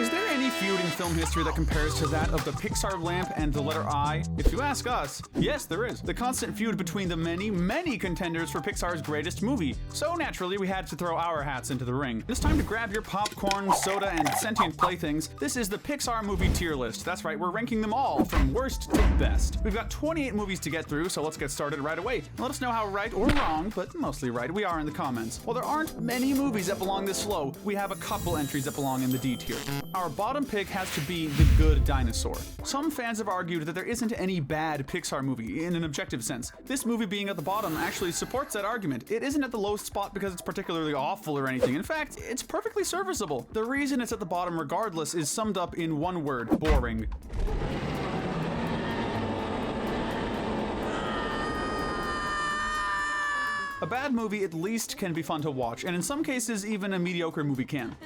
Is there any feud in film history that compares to that of the Pixar Lamp and the letter I? If you ask us, yes, there is. The constant feud between the many contenders for Pixar's greatest movie. So naturally, we had to throw our hats into the ring. It's time to grab your popcorn, soda, and sentient playthings. This is the Pixar movie tier list. That's right, we're ranking them all from worst to best. We've got 28 movies to get through, so let's get started right away. Let us know how right or wrong, but mostly right, we are in the comments. While there aren't many movies that belong this low, we have a couple entries that belong in the D tier. Our bottom pick has to be The Good Dinosaur. Some fans have argued that there isn't any bad Pixar movie in an objective sense. This movie being at the bottom actually supports that argument. It isn't at the lowest spot because it's particularly awful or anything. In fact, it's perfectly serviceable. The reason it's at the bottom regardless is summed up in one word: boring. A bad movie at least can be fun to watch, and in some cases even a mediocre movie can.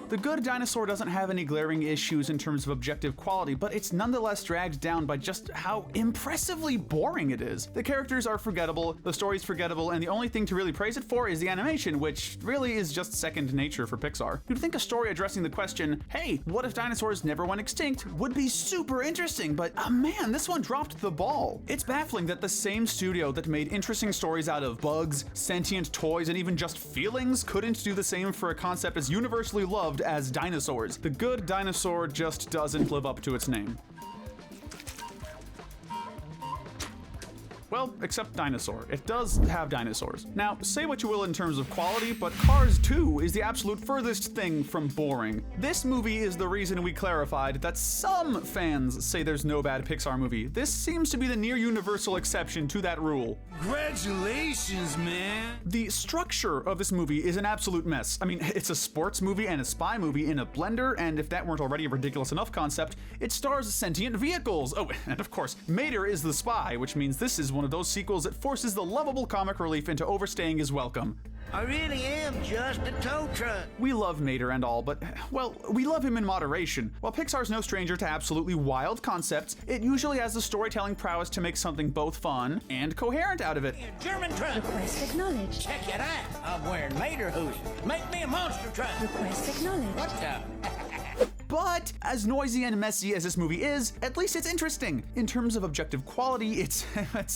The Good Dinosaur doesn't have any glaring issues in terms of objective quality, but it's nonetheless dragged down by just how impressively boring it is. The characters are forgettable, the story's forgettable, and the only thing to really praise it for is the animation, which really is just second nature for Pixar. You'd think a story addressing the question, hey, what if dinosaurs never went extinct, would be super interesting, but man, this one dropped the ball. It's baffling that the same studio that made interesting stories out of bugs, sentient toys, and even just feelings couldn't do the same for a concept as universally loved as dinosaurs. The Good Dinosaur just doesn't live up to its name. Well, except dinosaur. It does have dinosaurs. Now, say what you will in terms of quality, but Cars 2 is the absolute furthest thing from boring. This movie is the reason we clarified that some fans say there's no bad Pixar movie. This seems to be the near universal exception to that rule. Congratulations, man! The structure of this movie is an absolute mess. I mean, it's a sports movie and a spy movie in a blender, and if that weren't already a ridiculous enough concept, it stars sentient vehicles. Oh, and of course, Mater is the spy, which means this is one of those sequels that forces the lovable comic relief into overstaying his welcome. I really am just a tow truck. We love Mater and all, but, well, we love him in moderation. While Pixar's no stranger to absolutely wild concepts, it usually has the storytelling prowess to make something both fun and coherent out of it. German truck. Request acknowledged. Check it out. I'm wearing Mater hoodies. Make me a monster truck. Request acknowledged. What the? But, as noisy and messy as this movie is, at least it's interesting. In terms of objective quality, it's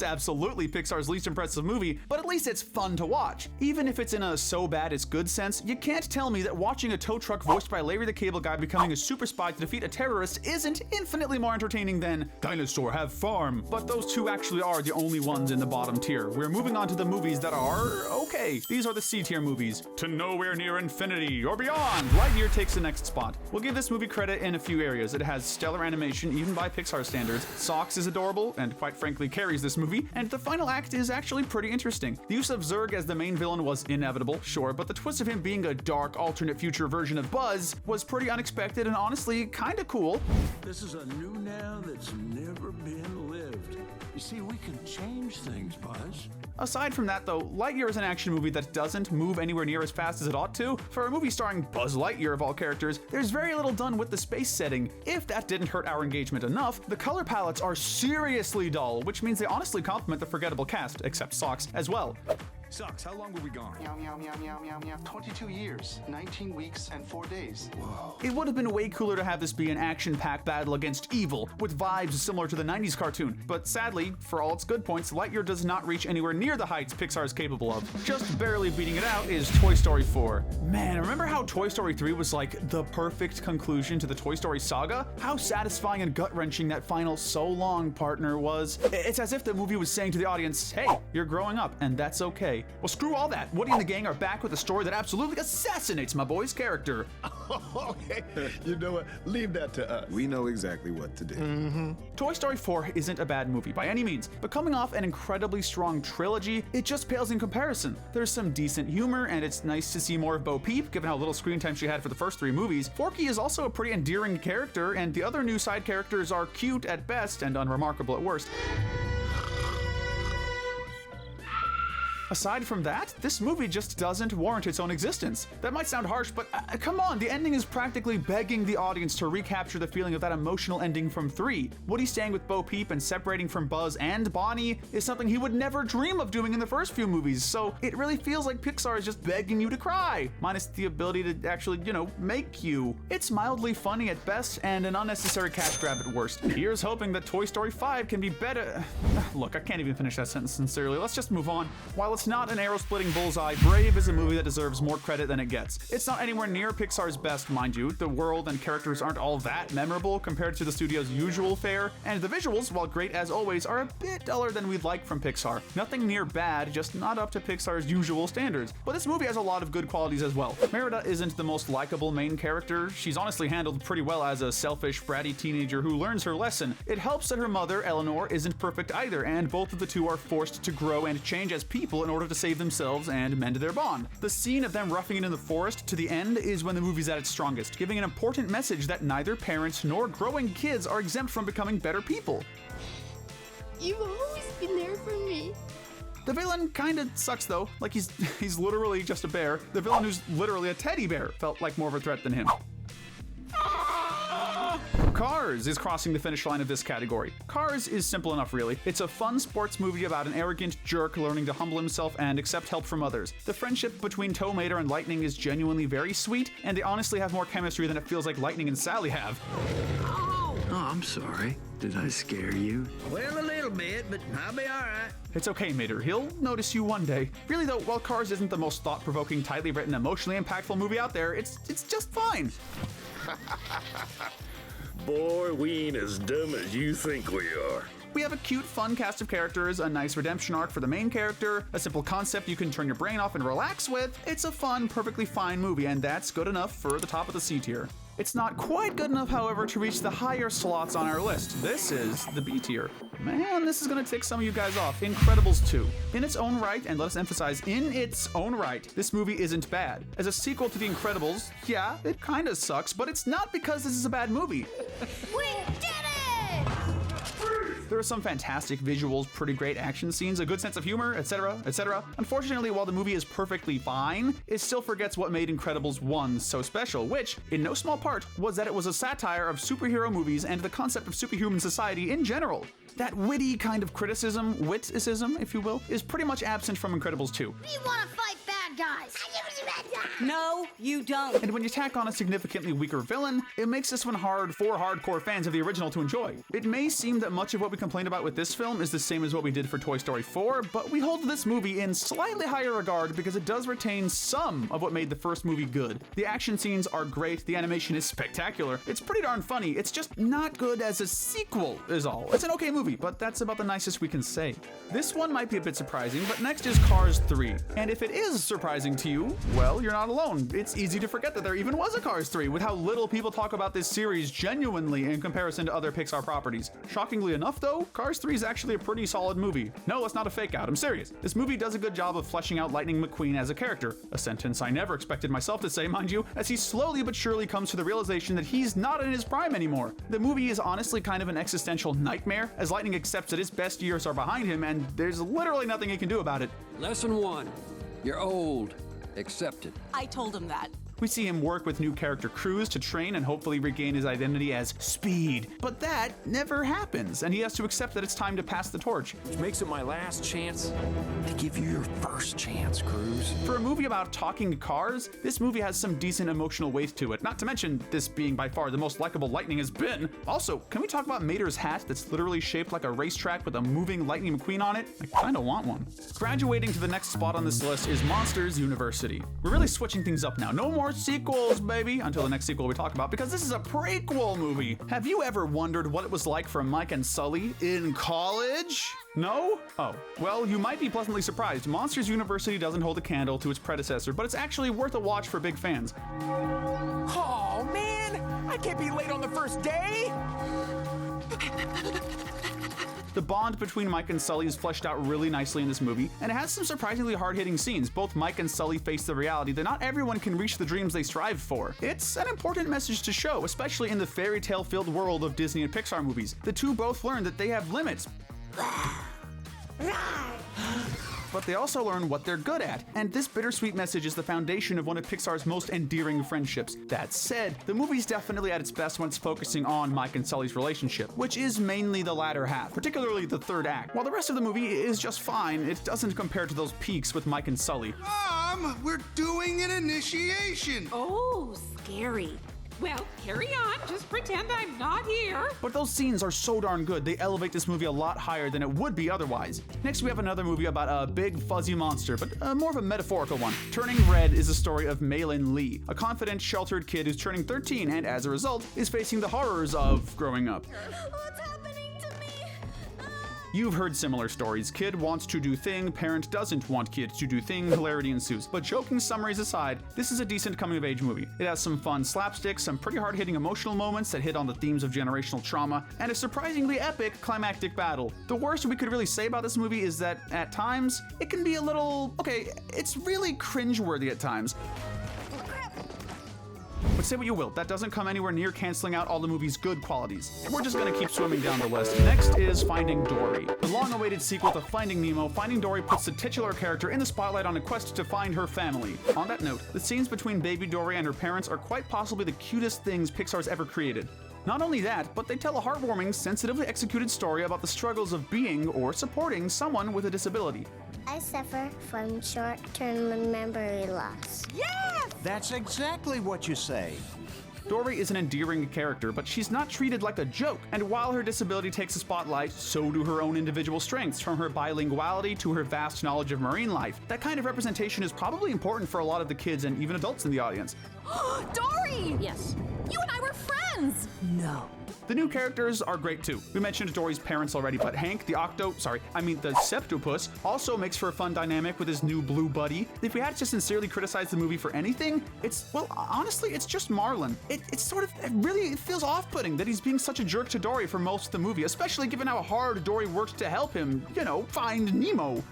absolutely Pixar's least impressive movie, but at least it's fun to watch. Even if it's in a so bad it's good sense, you can't tell me that watching a tow truck voiced by Larry the Cable Guy becoming a super spy to defeat a terrorist isn't infinitely more entertaining than Dinosaur Have Farm. But those two actually are the only ones in the bottom tier. We're moving on to the movies that are okay. These are the C tier movies. To Nowhere Near Infinity or Beyond, Lightyear takes the next spot. We'll give this movie credit in a few areas. It has stellar animation, even by Pixar standards. Socks is adorable, and quite frankly carries this movie, and the final act is actually pretty interesting. The use of Zurg as the main villain was inevitable, sure, but the twist of him being a dark, alternate future version of Buzz was pretty unexpected and honestly kinda cool. This is a new now that's never been lived. You see, we can change things, Buzz. Aside from that though, Lightyear is an action movie that doesn't move anywhere near as fast as it ought to. For a movie starring Buzz Lightyear of all characters, there's very little done with the space setting. If that didn't hurt our engagement enough, the color palettes are seriously dull, which means they honestly complement the forgettable cast, except Socks, as well. Socks, how long were we gone? Meow, meow, meow, meow, meow, meow. 22 years, 19 weeks, and 4 days. Whoa. It would have been way cooler to have this be an action-packed battle against evil, with vibes similar to the 90s cartoon. But sadly, for all its good points, Lightyear does not reach anywhere near the heights Pixar is capable of. Just barely beating it out is Toy Story 4. Man, remember how Toy Story 3 was like the perfect conclusion to the Toy Story saga? How satisfying and gut-wrenching that final "so long, partner" was. It's as if the movie was saying to the audience, hey, you're growing up, and that's okay. Well, screw all that. Woody and the gang are back with a story that absolutely assassinates my boy's character. Okay, you know what? Leave that to us. We know exactly what to do. Toy Story 4 isn't a bad movie by any means, but coming off an incredibly strong trilogy, it just pales in comparison. There's some decent humor, and it's nice to see more of Bo Peep, given how little screen time she had for the first 3 movies. Forky is also a pretty endearing character, and the other new side characters are cute at best and unremarkable at worst. Aside from that, this movie just doesn't warrant its own existence. That might sound harsh, but come on, the ending is practically begging the audience to recapture the feeling of that emotional ending from 3. Woody staying with Bo Peep and separating from Buzz and Bonnie is something he would never dream of doing in the first few movies, so it really feels like Pixar is just begging you to cry, minus the ability to actually, make you. It's mildly funny at best and an unnecessary cash grab at worst. Here's hoping that Toy Story 5 can be better. Look, I can't even finish that sentence sincerely. Let's just move on. While it's not an arrow-splitting bullseye, Brave is a movie that deserves more credit than it gets. It's not anywhere near Pixar's best, mind you. The world and characters aren't all that memorable compared to the studio's usual fare, and the visuals, while great as always, are a bit duller than we'd like from Pixar. Nothing near bad, just not up to Pixar's usual standards. But this movie has a lot of good qualities as well. Merida isn't the most likable main character. She's honestly handled pretty well as a selfish, bratty teenager who learns her lesson. It helps that her mother, Eleanor, isn't perfect either, and both of the two are forced to grow and change as people in order to save themselves and mend their bond. The scene of them roughing it in the forest to the end is when the movie's at its strongest, giving an important message that neither parents nor growing kids are exempt from becoming better people. You've always been there for me. The villain kinda sucks though, like he's literally just a bear. The villain who's literally a teddy bear felt like more of a threat than him. Cars is crossing the finish line of this category. Cars is simple enough, really. It's a fun sports movie about an arrogant jerk learning to humble himself and accept help from others. The friendship between Tow Mater and Lightning is genuinely very sweet, and they honestly have more chemistry than it feels like Lightning and Sally have. Oh, I'm sorry. Did I scare you? Well, a little bit, but I'll be all right. It's okay, Mater. He'll notice you one day. Really though, while Cars isn't the most thought-provoking, tightly written, emotionally impactful movie out there, it's just fine. Boy, we ain't as dumb as you think we are. We have a cute, fun cast of characters, a nice redemption arc for the main character, a simple concept you can turn your brain off and relax with. It's a fun, perfectly fine movie, and that's good enough for the top of the C tier. It's not quite good enough, however, to reach the higher slots on our list. This is the B tier. Man, this is gonna tick some of you guys off. Incredibles 2. In its own right, and let us emphasize, in its own right, this movie isn't bad. As a sequel to The Incredibles, yeah, it kinda sucks, but it's not because this is a bad movie. We did it! There are some fantastic visuals, pretty great action scenes, a good sense of humor, etc., etc. Unfortunately, while the movie is perfectly fine, it still forgets what made Incredibles 1 so special, which, in no small part, was that it was a satire of superhero movies and the concept of superhuman society in general. That witty kind of criticism, witticism, if you will, is pretty much absent from Incredibles 2. We want to fight bad guys. No, you don't. And when you tack on a significantly weaker villain, it makes this one hard for hardcore fans of the original to enjoy. It may seem that much of what we complained about with this film is the same as what we did for Toy Story 4, but we hold this movie in slightly higher regard because it does retain some of what made the first movie good. The action scenes are great, the animation is spectacular, it's pretty darn funny, it's just not good as a sequel is all. It's an okay movie, but that's about the nicest we can say. This one might be a bit surprising, but next is Cars 3. And if it is surprising to you, well, you're not alone. It's easy to forget that there even was a Cars 3, with how little people talk about this series genuinely in comparison to other Pixar properties. Shockingly enough though, Cars 3 is actually a pretty solid movie. No, it's not a fake out, I'm serious. This movie does a good job of fleshing out Lightning McQueen as a character, a sentence I never expected myself to say, mind you, as he slowly but surely comes to the realization that he's not in his prime anymore. The movie is honestly kind of an existential nightmare, as Lightning accepts that his best years are behind him and there's literally nothing he can do about it. Lesson 1. You're old. Accept it. I told him that. We see him work with new character Cruz to train and hopefully regain his identity as Speed. But that never happens, and he has to accept that it's time to pass the torch. Which makes it my last chance to give you your first chance, Cruz. For a movie about talking cars, this movie has some decent emotional weight to it, not to mention this being by far the most likable Lightning has been. Also, can we talk about Mater's hat that's literally shaped like a racetrack with a moving Lightning McQueen on it? I kinda want one. Graduating to the next spot on this list is Monsters University. We're really switching things up now. No more sequels, baby, until the next sequel we talk about, because this is a prequel movie. Have you ever wondered what it was like for Mike and Sully in college? No? Oh, well, you might be pleasantly surprised. Monsters University doesn't hold a candle to its predecessor, but it's actually worth a watch for big fans. Oh, man! I can't be late on the first day! The bond between Mike and Sully is fleshed out really nicely in this movie, and it has some surprisingly hard-hitting scenes. Both Mike and Sully face the reality that not everyone can reach the dreams they strive for. It's an important message to show, especially in the fairy tale-filled world of Disney and Pixar movies. The two both learn that they have limits. but they also learn what they're good at. And this bittersweet message is the foundation of one of Pixar's most endearing friendships. That said, the movie's definitely at its best when it's focusing on Mike and Sully's relationship, which is mainly the latter half, particularly the third act. While the rest of the movie is just fine, it doesn't compare to those peaks with Mike and Sully. Mom, we're doing an initiation. Oh, scary. Well, carry on. Just pretend I'm not here. But those scenes are so darn good, they elevate this movie a lot higher than it would be otherwise. Next, we have another movie about a big, fuzzy monster, but more of a metaphorical one. Turning Red is a story of Malin Lee, a confident, sheltered kid who's turning 13 and, as a result, is facing the horrors of growing up. What's happening to me? You've heard similar stories. Kid wants to do thing, parent doesn't want kid to do thing, hilarity ensues. But joking summaries aside, this is a decent coming-of-age movie. It has some fun slapstick, some pretty hard-hitting emotional moments that hit on the themes of generational trauma, and a surprisingly epic climactic battle. The worst we could really say about this movie is that, at times, it can be a little... okay, it's really cringeworthy at times. But say what you will, that doesn't come anywhere near canceling out all the movie's good qualities. We're just gonna keep swimming down the list. Next is Finding Dory. The long-awaited sequel to Finding Nemo, Finding Dory puts the titular character in the spotlight on a quest to find her family. On that note, the scenes between baby Dory and her parents are quite possibly the cutest things Pixar's ever created. Not only that, but they tell a heartwarming, sensitively executed story about the struggles of being or supporting someone with a disability. I suffer from short-term memory loss. Yes! That's exactly what you say. Dory is an endearing character, but she's not treated like a joke. And while her disability takes the spotlight, so do her own individual strengths, from her bilinguality to her vast knowledge of marine life. That kind of representation is probably important for a lot of the kids and even adults in the audience. Dory! Yes. You and I were friends! No. The new characters are great too. We mentioned Dory's parents already, but Hank, the Septopus, also makes for a fun dynamic with his new blue buddy. If we had to sincerely criticize the movie for anything, honestly, it's just Marlin. It really feels off-putting that he's being such a jerk to Dory for most of the movie, especially given how hard Dory worked to help him, find Nemo.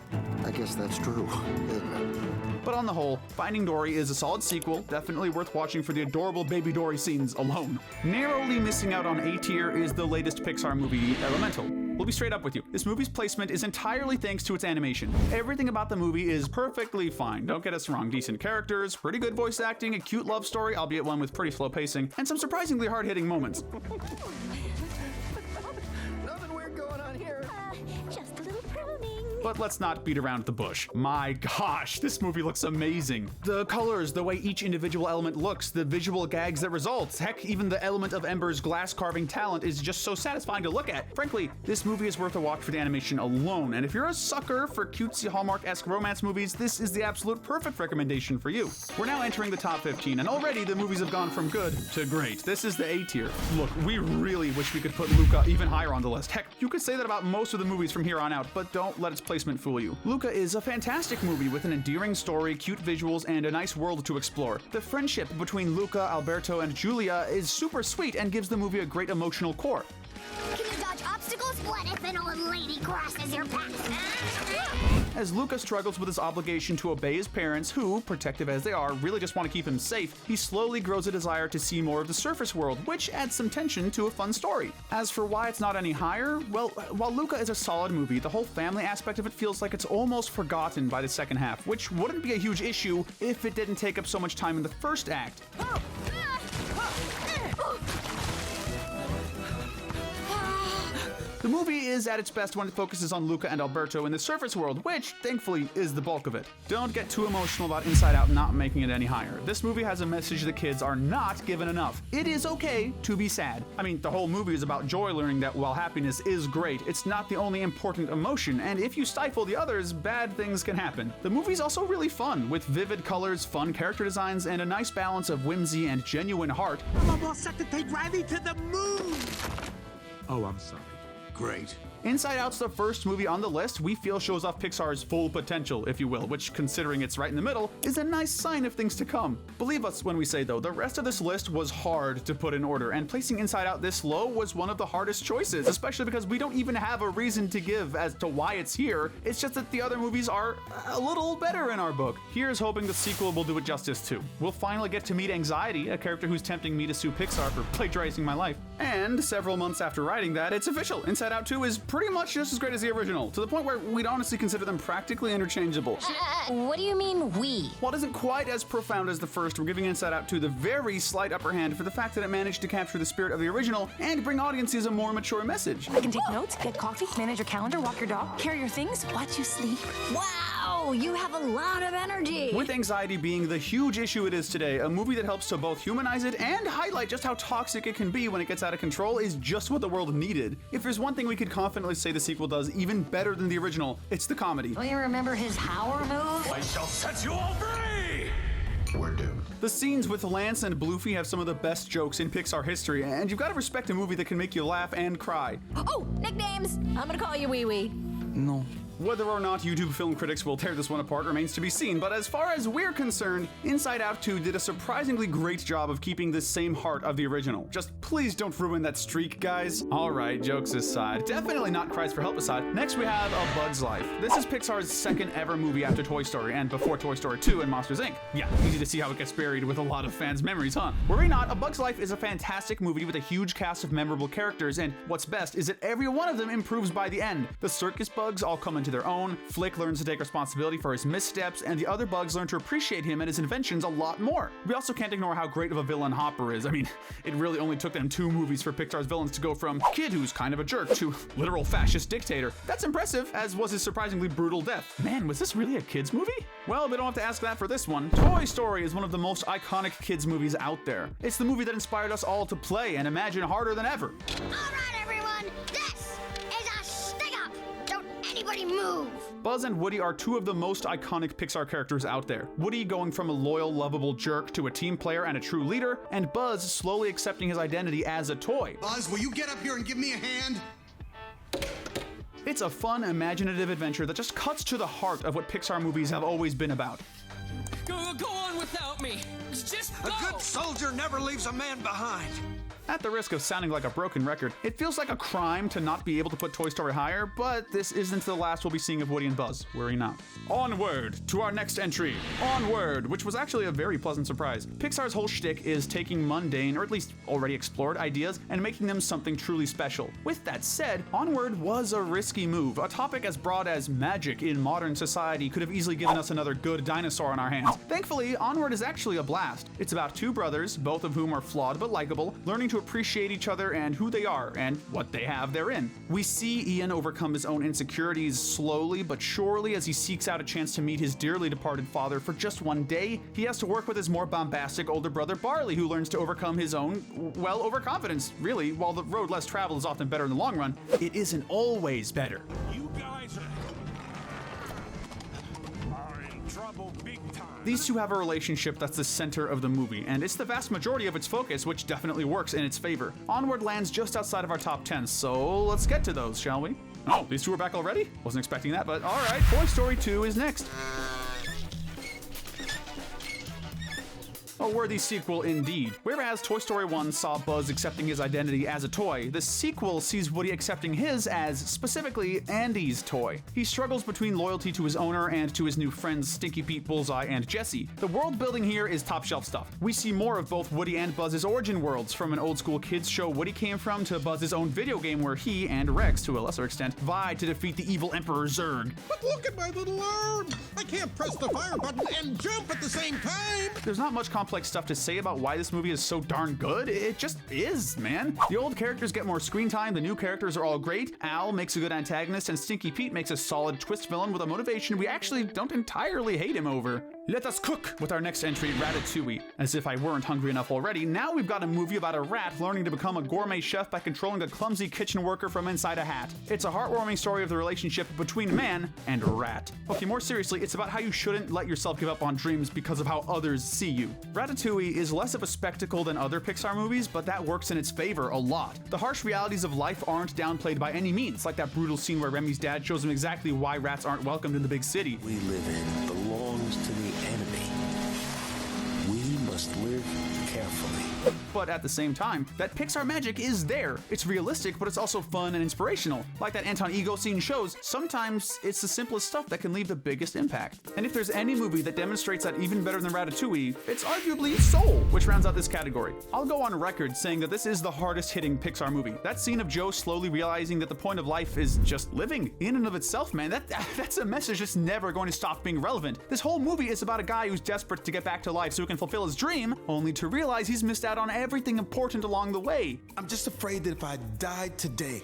I guess that's true, isn't it? But on the whole, Finding Dory is a solid sequel, definitely worth watching for the adorable baby Dory scenes alone. Narrowly missing out on A tier is the latest Pixar movie, Elemental. We'll be straight up with you. This movie's placement is entirely thanks to its animation. Everything about the movie is perfectly fine. Don't get us wrong. Decent characters, pretty good voice acting, a cute love story, albeit one with pretty slow pacing, and some surprisingly hard-hitting moments. Nothing weird going on here. Just a little pruning. But let's not beat around the bush. My gosh, this movie looks amazing. The colors, the way each individual element looks, the visual gags that result, heck, even the element of Ember's glass carving talent is just so satisfying to look at. Frankly, this movie is worth a watch for the animation alone, and if you're a sucker for cutesy Hallmark-esque romance movies, this is the absolute perfect recommendation for you. We're now entering the top 15, and already the movies have gone from good to great. This is the A tier. Look, we really wish we could put Luka even higher on the list. Heck, you could say that about most of the movies from here on out, but don't let its placement fool you. Luka is a fantastic movie with an endearing story, cute visuals, and a nice world to explore. The friendship between Luka, Alberto, and Giulia is super sweet and gives the movie a great emotional core. Can you dodge obstacles? What if an old lady crosses your path? As Luka struggles with his obligation to obey his parents, who, protective as they are, really just want to keep him safe, he slowly grows a desire to see more of the surface world, which adds some tension to a fun story. As for why it's not any higher, well, while Luka is a solid movie, the whole family aspect of it feels like it's almost forgotten by the second half, which wouldn't be a huge issue if it didn't take up so much time in the first act. The movie is at its best when it focuses on Luka and Alberto in the surface world, which, thankfully, is the bulk of it. Don't get too emotional about Inside Out not making it any higher. This movie has a message the kids are not given enough. It is okay to be sad. I mean, the whole movie is about joy learning that while happiness is great, it's not the only important emotion, and if you stifle the others, bad things can happen. The movie's also really fun, with vivid colors, fun character designs, and a nice balance of whimsy and genuine heart. I'm almost set to take Riley to the moon. Oh, I'm sorry. Great. Inside Out's the first movie on the list we feel shows off Pixar's full potential, if you will, which, considering it's right in the middle, is a nice sign of things to come. Believe us when we say, though, the rest of this list was hard to put in order, and placing Inside Out this low was one of the hardest choices, especially because we don't even have a reason to give as to why it's here. It's just that the other movies are a little better in our book. Here's hoping the sequel will do it justice too. We'll finally get to meet Anxiety, a character who's tempting me to sue Pixar for plagiarizing my life. And several months after writing that, it's official. Inside Out 2 is pretty much just as great as the original, to the point where we'd honestly consider them practically interchangeable. What do you mean, we? While it isn't quite as profound as the first, we're giving Inside Out 2 the very slight upper hand for the fact that it managed to capture the spirit of the original and bring audiences a more mature message. I can take notes, get coffee, manage your calendar, walk your dog, carry your things, watch you sleep. Wow, you have a lot of energy. With anxiety being the huge issue it is today, a movie that helps to both humanize it and highlight just how toxic it can be when it gets out of control is just what the world needed. If there's one thing we could confidently say the sequel does even better than the original, it's the comedy. Do you remember his power move? I shall set you all free! We're doomed. The scenes with Lance and Bloofy have some of the best jokes in Pixar history, and you've got to respect a movie that can make you laugh and cry. Oh, nicknames! I'm gonna call you Wee Wee. No. Whether or not YouTube film critics will tear this one apart remains to be seen, but as far as we're concerned, Inside Out 2 did a surprisingly great job of keeping the same heart of the original. Just please don't ruin that streak, guys. Alright, jokes aside, definitely not cries for help aside, next we have A Bug's Life. This is Pixar's second ever movie after Toy Story and before Toy Story 2 and Monsters Inc. Yeah, easy to see how it gets buried with a lot of fans' memories, huh? Worry not, A Bug's Life is a fantastic movie with a huge cast of memorable characters, and what's best is that every one of them improves by the end. The circus bugs all come into their own, Flick learns to take responsibility for his missteps, and the other bugs learn to appreciate him and his inventions a lot more. We also can't ignore how great of a villain Hopper is. I mean, it really only took them 2 movies for Pixar's villains to go from kid who's kind of a jerk to literal fascist dictator. That's impressive, as was his surprisingly brutal death. Man, was this really a kids movie? Well, we don't have to ask that for this one. Toy Story is one of the most iconic kids movies out there. It's the movie that inspired us all to play and imagine harder than ever. All right, everyone, this is a stick-up. Don't anybody move. Buzz and Woody are 2 of the most iconic Pixar characters out there. Woody going from a loyal, lovable jerk to a team player and a true leader, and Buzz slowly accepting his identity as a toy. Buzz, will you get up here and give me a hand? It's a fun, imaginative adventure that just cuts to the heart of what Pixar movies have always been about. Go on without me. Just go. A good soldier never leaves a man behind. At the risk of sounding like a broken record, it feels like a crime to not be able to put Toy Story higher, but this isn't the last we'll be seeing of Woody and Buzz. Worry not. Onward to our next entry. Onward, which was actually a very pleasant surprise. Pixar's whole shtick is taking mundane, or at least already explored, ideas and making them something truly special. With that said, Onward was a risky move. A topic as broad as magic in modern society could have easily given us another good dinosaur on our hands. Thankfully, Onward is actually a blast. It's about 2 brothers, both of whom are flawed but likable, learning to appreciate each other and who they are and what they have therein. We see Ian overcome his own insecurities slowly but surely as he seeks out a chance to meet his dearly departed father for just one day. He has to work with his more bombastic older brother Barley, who learns to overcome his own, well, overconfidence. Really, while the road less traveled is often better in the long run, it isn't always better. You guys are in trouble big time. These 2 have a relationship that's the center of the movie, and it's the vast majority of its focus, which definitely works in its favor. Onward lands just outside of our top 10, so let's get to those, shall we? Oh, these 2 are back already? Wasn't expecting that, but alright, Toy Story 2 is next. A worthy sequel indeed. Whereas Toy Story 1 saw Buzz accepting his identity as a toy, the sequel sees Woody accepting his as, specifically, Andy's toy. He struggles between loyalty to his owner and to his new friends Stinky Pete, Bullseye, and Jessie. The world building here is top shelf stuff. We see more of both Woody and Buzz's origin worlds, from an old school kids show Woody came from to Buzz's own video game where he, and Rex to a lesser extent, vied to defeat the evil Emperor Zurg. But look at my little arms! I can't press the fire button and jump at the same time! There's not much complex stuff to say about why this movie is so darn good. It just is, man. The old characters get more screen time, the new characters are all great, Al makes a good antagonist, and Stinky Pete makes a solid twist villain with a motivation we actually don't entirely hate him over. Let us cook with our next entry, Ratatouille. As if I weren't hungry enough already, now we've got a movie about a rat learning to become a gourmet chef by controlling a clumsy kitchen worker from inside a hat. It's a heartwarming story of the relationship between man and rat. Okay, more seriously, it's about how you shouldn't let yourself give up on dreams because of how others see you. Ratatouille is less of a spectacle than other Pixar movies, but that works in its favor a lot. The harsh realities of life aren't downplayed by any means, like that brutal scene where Remy's dad shows him exactly why rats aren't welcomed in the big city. We live in belongs to the enemy. We must live carefully. carefully. But at the same time, that Pixar magic is there. It's realistic, but it's also fun and inspirational. Like that Anton Ego scene shows, sometimes it's the simplest stuff that can leave the biggest impact. And if there's any movie that demonstrates that even better than Ratatouille, it's arguably Soul, which rounds out this category. I'll go on record saying that this is the hardest hitting Pixar movie. That scene of Joe slowly realizing that the point of life is just living. In and of itself, man, that's a message that's never going to stop being relevant. This whole movie is about a guy who's desperate to get back to life so he can fulfill his dream, only to realize he's missed out on everything important along the way. I'm just afraid that if I died today,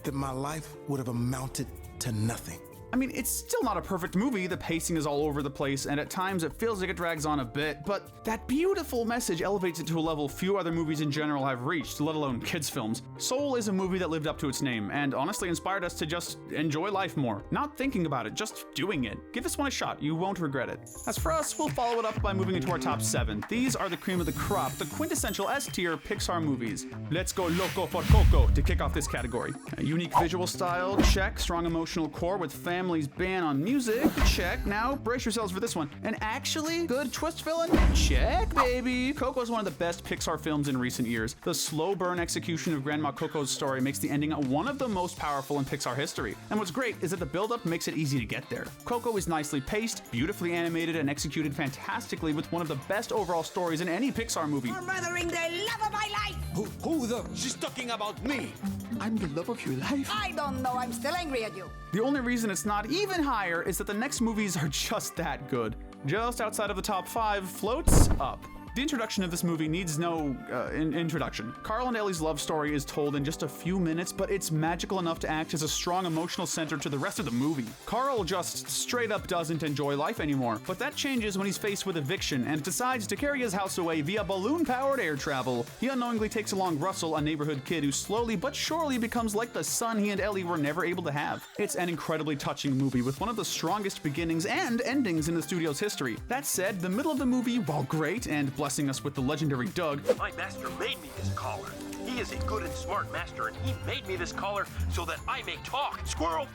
that my life would have amounted to nothing. I mean, it's still not a perfect movie, the pacing is all over the place, and at times it feels like it drags on a bit, but that beautiful message elevates it to a level few other movies in general have reached, let alone kids' films. Soul is a movie that lived up to its name, and honestly inspired us to just enjoy life more. Not thinking about it, just doing it. Give this one a shot, you won't regret it. As for us, we'll follow it up by moving into our top 7. These are the cream of the crop, the quintessential S-tier Pixar movies. Let's go loco for Coco to kick off this category. A unique visual style, check. Strong emotional core with family's ban on music, check. Now brace yourselves for this one. An actually good twist villain, check, baby. Coco is one of the best Pixar films in recent years. The slow burn execution of Grandma Coco's story makes the ending one of the most powerful in Pixar history. And what's great is that the build-up makes it easy to get there. Coco is nicely paced, beautifully animated, and executed fantastically with one of the best overall stories in any Pixar movie. You're murdering the love of my life! Who the? She's talking about me! I'm the love of your life. I don't know, I'm still angry at you. The only reason it's not even higher is that the next movies are just that good. Just outside of the top 5 floats up. The introduction of this movie needs no introduction. Carl and Ellie's love story is told in just a few minutes, but it's magical enough to act as a strong emotional center to the rest of the movie. Carl just straight up doesn't enjoy life anymore, but that changes when he's faced with eviction and decides to carry his house away via balloon-powered air travel. He unknowingly takes along Russell, a neighborhood kid who slowly but surely becomes like the son he and Ellie were never able to have. It's an incredibly touching movie with one of the strongest beginnings and endings in the studio's history. That said, the middle of the movie, while great and blessing us with the legendary Doug. My master made me this collar. He is a good and smart master, and he made me this collar so that I may talk. Squirrel!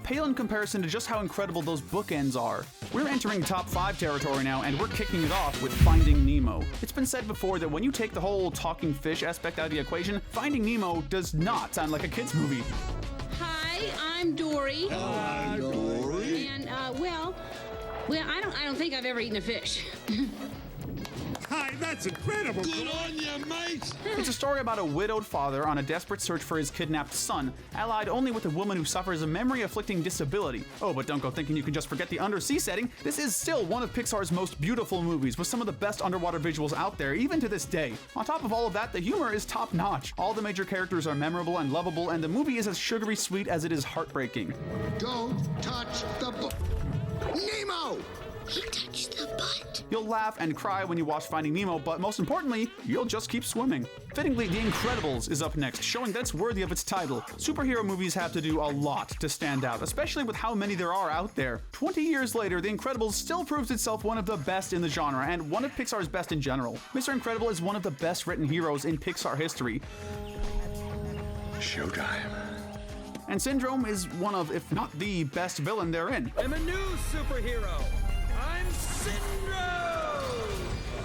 Pale in comparison to just how incredible those bookends are. We're entering top 5 territory now, and we're kicking it off with Finding Nemo. It's been said before that when you take the whole talking fish aspect out of the equation, Finding Nemo does not sound like a kid's movie. Hi, I'm Dory. Hi, Dory. And well, I don't think I've ever eaten a fish. Hi, that's incredible. Good on you, mate. It's a story about a widowed father on a desperate search for his kidnapped son, allied only with a woman who suffers a memory-afflicting disability. Oh, but don't go thinking you can just forget the undersea setting. This is still one of Pixar's most beautiful movies, with some of the best underwater visuals out there, even to this day. On top of all of that, the humor is top-notch. All the major characters are memorable and lovable, and the movie is as sugary sweet as it is heartbreaking. Don't touch the Nemo! He touched the butt. You'll laugh and cry when you watch Finding Nemo, but most importantly, you'll just keep swimming. Fittingly, The Incredibles is up next, showing that it's worthy of its title. Superhero movies have to do a lot to stand out, especially with how many there are out there. 20 years later, The Incredibles still proves itself one of the best in the genre, and one of Pixar's best in general. Mr. Incredible is one of the best written heroes in Pixar history. Showtime. And Syndrome is one of, if not the best villain therein. I'm a new superhero. I'm Syndrome!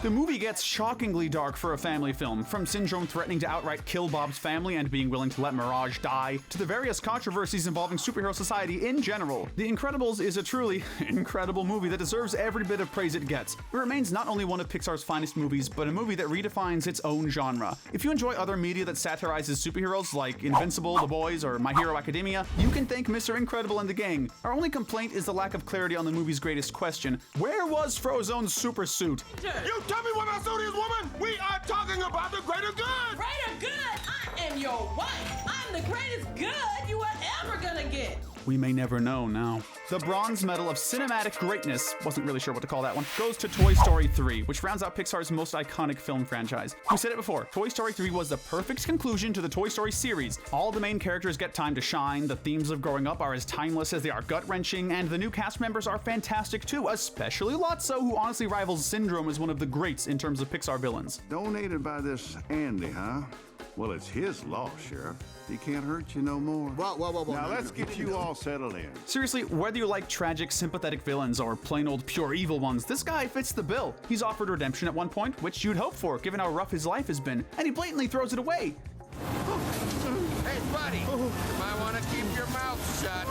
The movie gets shockingly dark for a family film, from Syndrome threatening to outright kill Bob's family and being willing to let Mirage die, to the various controversies involving superhero society in general. The Incredibles is a truly incredible movie that deserves every bit of praise it gets. It remains not only one of Pixar's finest movies, but a movie that redefines its own genre. If you enjoy other media that satirizes superheroes like Invincible, The Boys, or My Hero Academia, you can thank Mr. Incredible and the gang. Our only complaint is the lack of clarity on the movie's greatest question: where was Frozone's super suit? You tell me what my suit is, woman! We are talking about the greater good! Greater good? I am your wife. I'm the greatest good you are ever gonna get. We may never know now. The bronze medal of cinematic greatness, wasn't really sure what to call that one, goes to Toy Story 3, which rounds out Pixar's most iconic film franchise. We said it before, Toy Story 3 was the perfect conclusion to the Toy Story series. All the main characters get time to shine, the themes of growing up are as timeless as they are gut-wrenching, and the new cast members are fantastic too, especially Lotso, who honestly rivals Syndrome as one of the greats in terms of Pixar villains. Donated by this Andy, huh? Well, it's his law, Sheriff. He can't hurt you no more. Whoa. Now let's get you all settled in. Seriously, whether you like tragic, sympathetic villains or plain old pure evil ones, this guy fits the bill. He's offered redemption at one point, which you'd hope for given how rough his life has been, and he blatantly throws it away. Hey, buddy, you might want to keep your mouth shut.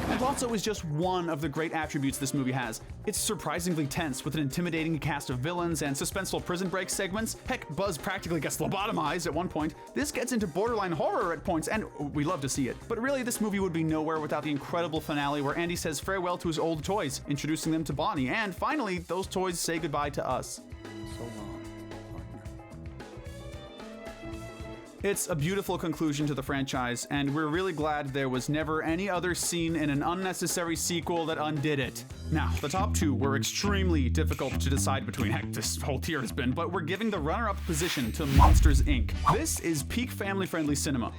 And also is just one of the great attributes this movie has. It's surprisingly tense, with an intimidating cast of villains and suspenseful prison break segments. Heck, Buzz practically gets lobotomized at one point. This gets into borderline horror at points, and we love to see it. But really, this movie would be nowhere without the incredible finale where Andy says farewell to his old toys, introducing them to Bonnie, and finally, those toys say goodbye to us. So long. It's a beautiful conclusion to the franchise, and we're really glad there was never any other scene in an unnecessary sequel that undid it. Now, the top two were extremely difficult to decide between. Heck, this whole tier has been, but we're giving the runner-up position to Monsters, Inc. This is peak family-friendly cinema.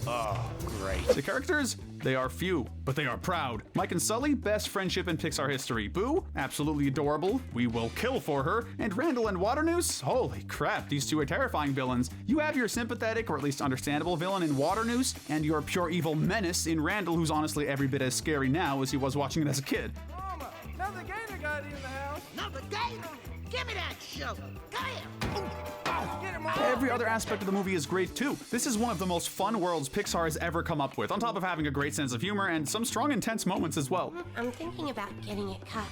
Oh, great. The characters? They are few, but they are proud. Mike and Sully, best friendship in Pixar history. Boo, absolutely adorable. We will kill for her. And Randall and Waternoose? Holy crap, these two are terrifying villains. You have your sympathetic, or at least understandable villain in Waternoose, and your pure evil menace in Randall, who's honestly every bit as scary now as he was watching it as a kid. Mama, another gator got in the house. Another gator? Give me that shovel. Come here. Get him, Mom. Every other aspect of the movie is great too. This is one of the most fun worlds Pixar has ever come up with, on top of having a great sense of humor and some strong, intense moments as well. I'm thinking about getting it cut.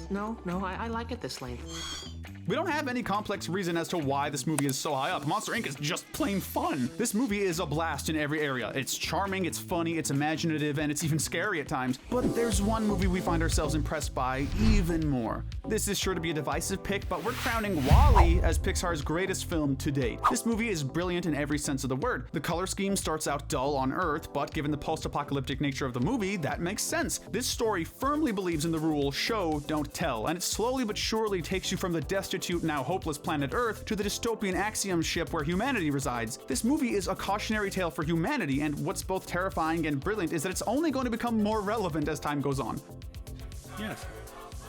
No, I like it this length. We don't have any complex reason as to why this movie is so high up. Monster Inc. is just plain fun. This movie is a blast in every area. It's charming, it's funny, it's imaginative, and it's even scary at times. But there's one movie we find ourselves impressed by even more. This is sure to be a divisive pick, but we're crowning WALL-E as Pixar's greatest film to date. This movie is brilliant in every sense of the word. The color scheme starts out dull on Earth, but given the post-apocalyptic nature of the movie, that makes sense. This story firmly believes in the rule, show, don't tell, and it slowly but surely takes you from the destitute, now hopeless planet Earth to the dystopian Axiom ship where humanity resides. This movie is a cautionary tale for humanity, and what's both terrifying and brilliant is that it's only going to become more relevant as time goes on. Yes.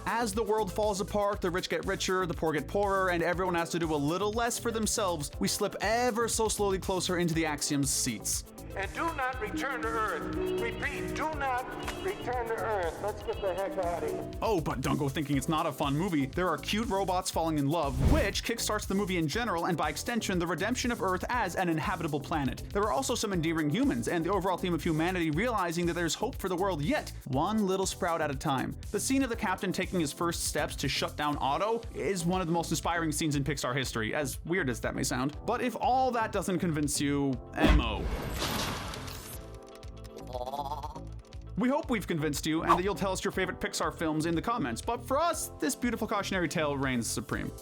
As the world falls apart, the rich get richer, the poor get poorer, and everyone has to do a little less for themselves, we slip ever so slowly closer into the Axiom's seats. And do not return to Earth. Repeat, do not return to Earth. Let's get the heck out of here. Oh, but don't go thinking it's not a fun movie. There are cute robots falling in love, which kickstarts the movie in general and by extension the redemption of Earth as an inhabitable planet. There are also some endearing humans and the overall theme of humanity realizing that there's hope for the world yet, one little sprout at a time. The scene of the captain taking his first steps to shut down Otto is one of the most inspiring scenes in Pixar history, as weird as that may sound. But if all that doesn't convince you, MO. We hope we've convinced you and that you'll tell us your favorite Pixar films in the comments, but for us, this beautiful cautionary tale reigns supreme.